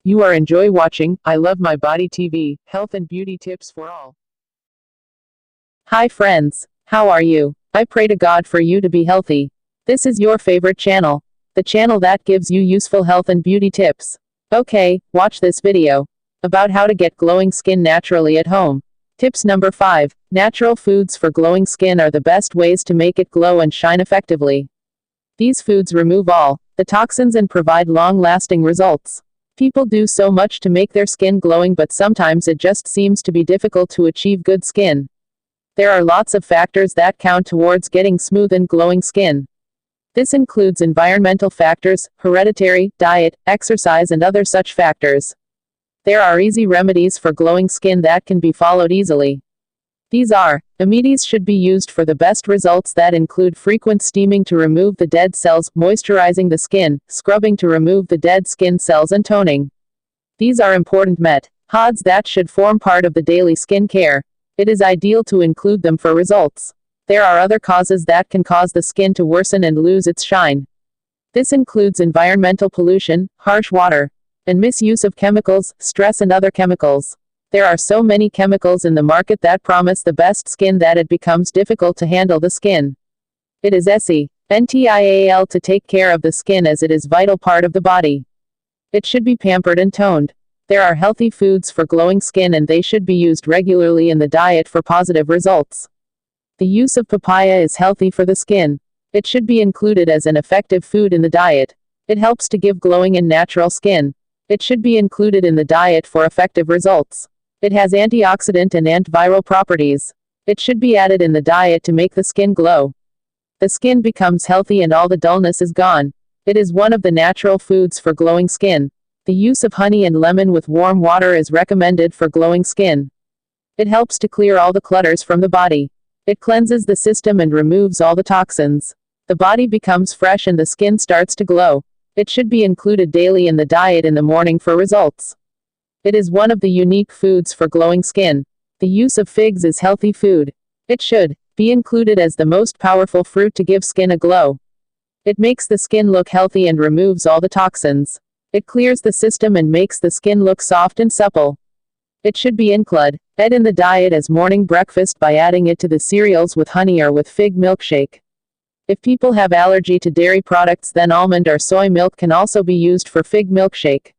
You are enjoy watching I Love My Body TV, health and beauty tips for all. Hi friends, how are you? I pray to God for you to be healthy. This is your favorite channel, the channel that gives you useful health and beauty tips. Okay, watch this video about how to get glowing skin naturally at home. Tips number 5. Natural foods for glowing skin are the best ways to make it glow and shine effectively. These foods remove all the toxins and provide long-lasting results. People do so much to make their skin glowing, but sometimes it just seems to be difficult to achieve good skin. There are lots of factors that count towards getting smooth and glowing skin. This includes environmental factors, hereditary, diet, exercise, and other such factors. There are easy remedies for glowing skin that can be followed easily. These are: remedies should be used for the best results that include frequent steaming to remove the dead cells, moisturizing the skin, scrubbing to remove the dead skin cells, and toning. These are important methods that should form part of the daily skin care. It is ideal to include them for results. There are other causes that can cause the skin to worsen and lose its shine. This includes environmental pollution, harsh water, and misuse of chemicals, stress, and other chemicals. There are so many chemicals in the market that promise the best skin that it becomes difficult to handle the skin. It is essential to take care of the skin, as it is a vital part of the body. It should be pampered and toned. There are healthy foods for glowing skin, and they should be used regularly in the diet for positive results. The use of papaya is healthy for the skin. It should be included as an effective food in the diet. It helps to give glowing and natural skin. It should be included in the diet for effective results. It has antioxidant and antiviral properties. It should be added in the diet to make the skin glow. The skin becomes healthy and all the dullness is gone. It is one of the natural foods for glowing skin. The use of honey and lemon with warm water is recommended for glowing skin. It helps to clear all the clutters from the body. It cleanses the system and removes all the toxins. The body becomes fresh and the skin starts to glow. It should be included daily in the diet in the morning for results. It is one of the unique foods for glowing skin. The use of figs is healthy food. It should be included as the most powerful fruit to give skin a glow. It makes the skin look healthy and removes all the toxins. It clears the system and makes the skin look soft and supple. It should be included in the diet as morning breakfast by adding it to the cereals with honey or with fig milkshake. If people have allergy to dairy products, then almond or soy milk can also be used for fig milkshake.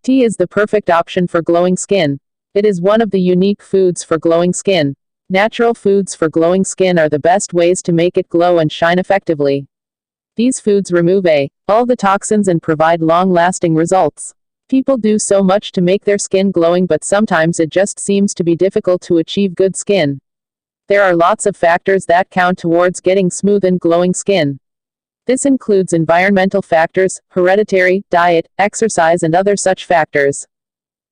Tea is the perfect option for glowing skin. It is one of the unique foods for glowing skin. Natural foods for glowing skin are the best ways to make it glow and shine effectively. These foods remove all the toxins and provide long-lasting results. People do so much to make their skin glowing, but sometimes it just seems to be difficult to achieve good skin. There are lots of factors that count towards getting smooth and glowing skin. This includes environmental factors, hereditary, diet, exercise, and other such factors.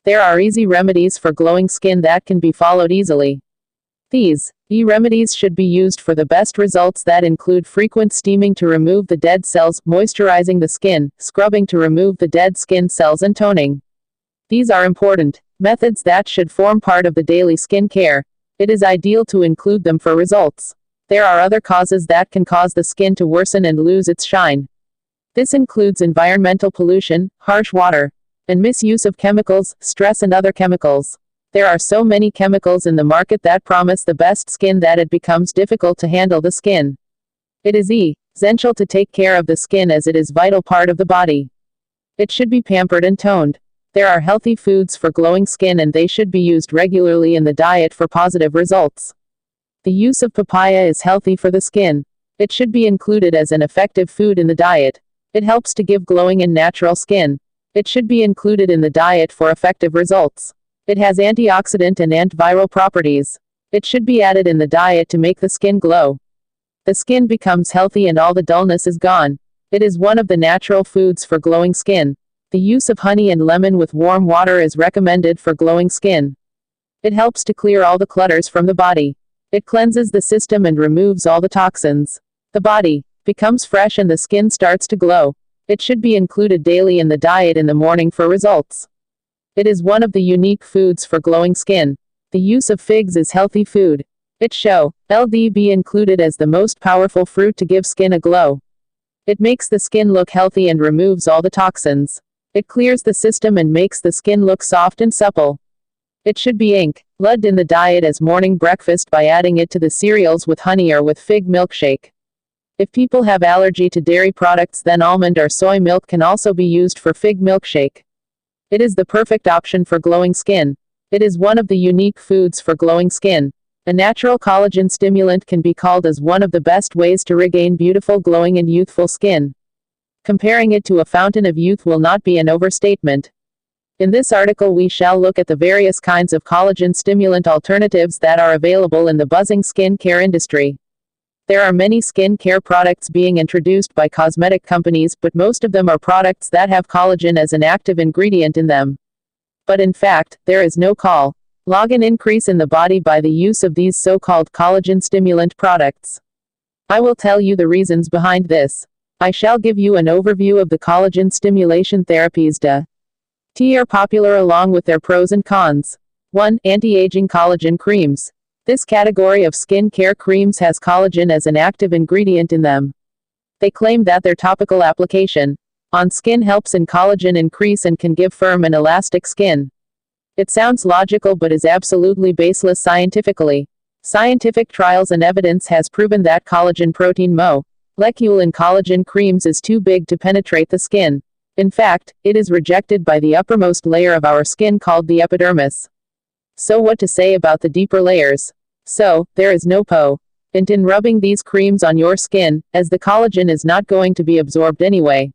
There are easy remedies for glowing skin that can be followed easily. These remedies should be used for the best results that include frequent steaming to remove the dead cells, moisturizing the skin, scrubbing to remove the dead skin cells, and toning. These are important methods that should form part of the daily skin care. It is ideal to include them for results. There are other causes that can cause the skin to worsen and lose its shine. This includes environmental pollution, harsh water, and misuse of chemicals, stress, and other chemicals. There are so many chemicals in the market that promise the best skin that it becomes difficult to handle the skin. It is essential to take care of the skin, as it is a vital part of the body. It should be pampered and toned. There are healthy foods for glowing skin, and they should be used regularly in the diet for positive results. The use of papaya is healthy for the skin. It should be included as an effective food in the diet. It helps to give glowing and natural skin. It should be included in the diet for effective results. It has antioxidant and antiviral properties. It should be added in the diet to make the skin glow. The skin becomes healthy and all the dullness is gone. It is one of the natural foods for glowing skin. The use of honey and lemon with warm water is recommended for glowing skin. It helps to clear all the clutters from the body. It cleanses the system and removes all the toxins. The body becomes fresh and the skin starts to glow. It should be included daily in the diet in the morning for results. It is one of the unique foods for glowing skin. The use of figs is healthy food. It should be included as the most powerful fruit to give skin a glow. It makes the skin look healthy and removes all the toxins. It clears the system and makes the skin look soft and supple. It should be included in the diet as morning breakfast by adding it to the cereals with honey or with fig milkshake. If people have allergy to dairy products, then almond or soy milk can also be used for fig milkshake. It is the perfect option for glowing skin. It is one of the unique foods for glowing skin. A natural collagen stimulant can be called as one of the best ways to regain beautiful, glowing and youthful skin. Comparing it to a fountain of youth will not be an overstatement. In this article we shall look at the various kinds of collagen stimulant alternatives that are available in the buzzing skin care industry. There are many skin care products being introduced by cosmetic companies, but most of them are products that have collagen as an active ingredient in them. But in fact, there is no collagen increase in the body by the use of these so-called collagen stimulant products. I will tell you the reasons behind this. I shall give you an overview of the collagen stimulation therapies that are popular along with their pros and cons. 1. Anti-aging collagen creams. This category of skin care creams has collagen as an active ingredient in them. They claim that their topical application on skin helps in collagen increase and can give firm and elastic skin. It sounds logical but is absolutely baseless scientifically. Scientific trials and evidence has proven that collagen protein molecule in collagen creams is too big to penetrate the skin. In fact, it is rejected by the uppermost layer of our skin called the epidermis. So what to say about the deeper layers? So, there is no point in rubbing these creams on your skin, as the collagen is not going to be absorbed anyway.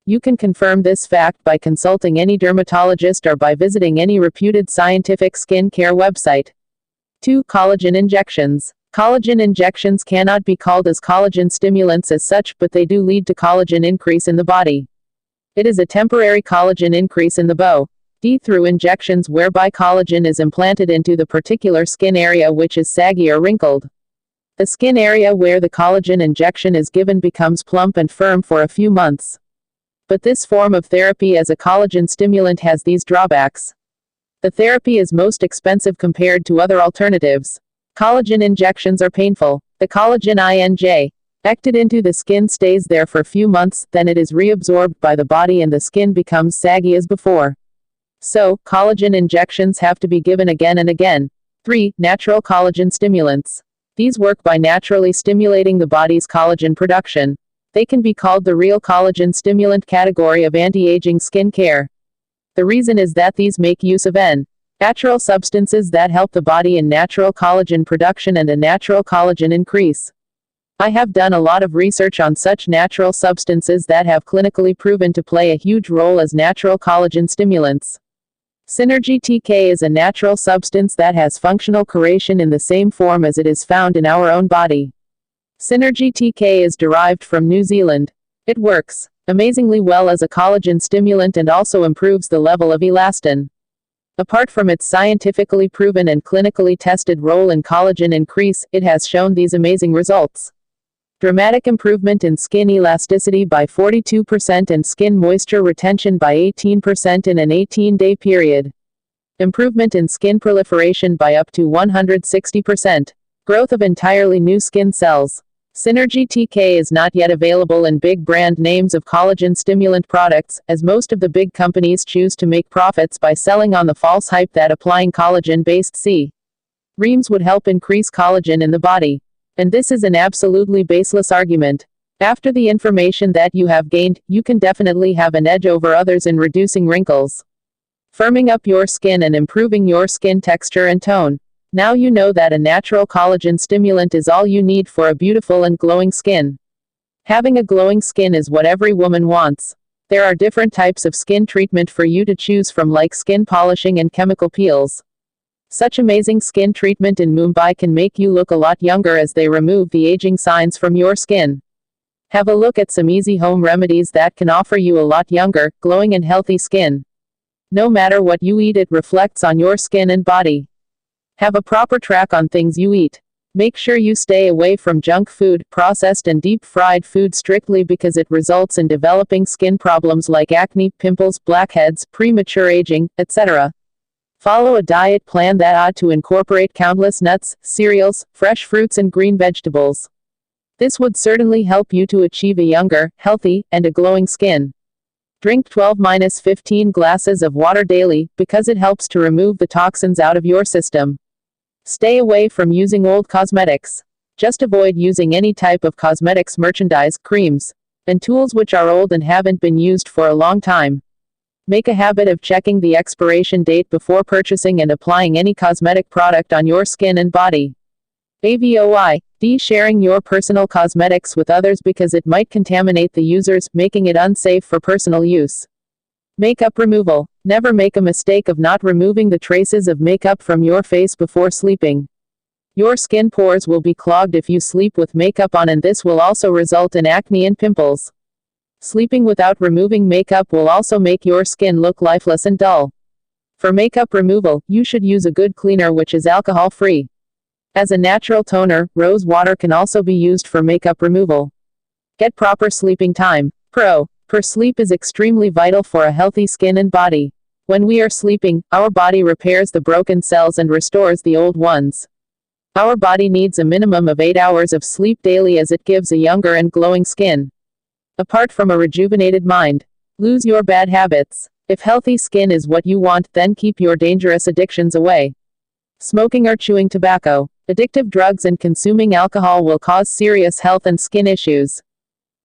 You can confirm this fact by consulting any dermatologist or by visiting any reputed scientific skin care website. 2. Collagen injections. Collagen injections cannot be called as collagen stimulants as such, but they do lead to collagen increase in the body. It is a temporary collagen increase in the body through injections whereby collagen is implanted into the particular skin area which is saggy or wrinkled. The skin area where the collagen injection is given becomes plump and firm for a few months. But this form of therapy as a collagen stimulant has these drawbacks. The therapy is most expensive compared to other alternatives. Collagen injections are painful. The collagen injected into the skin stays there for a few months, then it is reabsorbed by the body and the skin becomes saggy as before. So, collagen injections have to be given again and again. 3. Natural collagen stimulants. These work by naturally stimulating the body's collagen production. They can be called the real collagen stimulant category of anti-aging skin care. The reason is that these make use of natural substances that help the body in natural collagen production and a natural collagen increase. I have done a lot of research on such natural substances that have clinically proven to play a huge role as natural collagen stimulants. Synergy TK is a natural substance that has functional curation in the same form as it is found in our own body. Synergy TK is derived from New Zealand. It works amazingly well as a collagen stimulant and also improves the level of elastin. Apart from its scientifically proven and clinically tested role in collagen increase, it has shown these amazing results. Dramatic improvement in skin elasticity by 42% and skin moisture retention by 18% in an 18-day period. Improvement in skin proliferation by up to 160%. Growth of entirely new skin cells. Synergy TK is not yet available in big brand names of collagen stimulant products, as most of the big companies choose to make profits by selling on the false hype that applying collagen-based creams would help increase collagen in the body. And this is an absolutely baseless argument. After the information that you have gained, you can definitely have an edge over others in reducing wrinkles, firming up your skin and improving your skin texture and tone. Now you know that a natural collagen stimulant is all you need for a beautiful and glowing skin. Having a glowing skin is what every woman wants. There are different types of skin treatment for you to choose from, like skin polishing and chemical peels. Such amazing skin treatment in Mumbai can make you look a lot younger as they remove the aging signs from your skin. Have a look at some easy home remedies that can offer you a lot younger, glowing and healthy skin. No matter what you eat, it reflects on your skin and body. Have a proper track on things you eat. Make sure you stay away from junk food, processed and deep-fried food strictly because it results in developing skin problems like acne, pimples, blackheads, premature aging, etc. Follow a diet plan that ought to incorporate countless nuts, cereals, fresh fruits and green vegetables. This would certainly help you to achieve a younger, healthy, and a glowing skin. Drink 12-15 glasses of water daily, because it helps to remove the toxins out of your system. Stay away from using old cosmetics. Just avoid using any type of cosmetics merchandise, creams, and tools which are old and haven't been used for a long time. Make a habit of checking the expiration date before purchasing and applying any cosmetic product on your skin and body. Avoid sharing your personal cosmetics with others because it might contaminate the users, making it unsafe for personal use. Makeup removal. Never make a mistake of not removing the traces of makeup from your face before sleeping. Your skin pores will be clogged if you sleep with makeup on, and this will also result in acne and pimples. Sleeping without removing makeup will also make your skin look lifeless and dull. For makeup removal, you should use a good cleaner which is alcohol-free. As a natural toner, rose water can also be used for makeup removal. Get proper sleeping time. Sleep is extremely vital for a healthy skin and body. When we are sleeping, our body repairs the broken cells and restores the old ones. Our body needs a minimum of 8 hours of sleep daily as it gives a younger and glowing skin. Apart from a rejuvenated mind, lose your bad habits. If healthy skin is what you want, then keep your dangerous addictions away. Smoking or chewing tobacco, addictive drugs, and consuming alcohol will cause serious health and skin issues.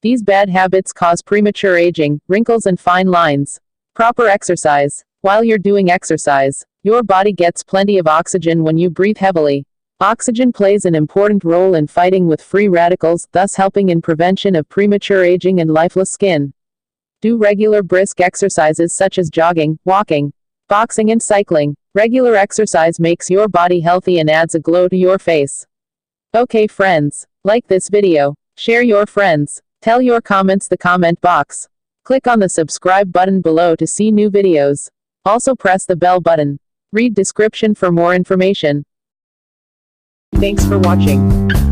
These bad habits cause premature aging, wrinkles, and fine lines. Proper exercise. While you're doing exercise, your body gets plenty of oxygen when you breathe heavily. Oxygen plays an important role in fighting with free radicals, thus helping in prevention of premature aging and lifeless skin. Do regular brisk exercises such as jogging, walking, boxing, and cycling. Regular exercise makes your body healthy and adds a glow to your face. Okay friends, like this video, share your friends, tell your comments the comment box. Click on the subscribe button below to see new videos. Also press the bell button. Read description for more information. Thanks for watching.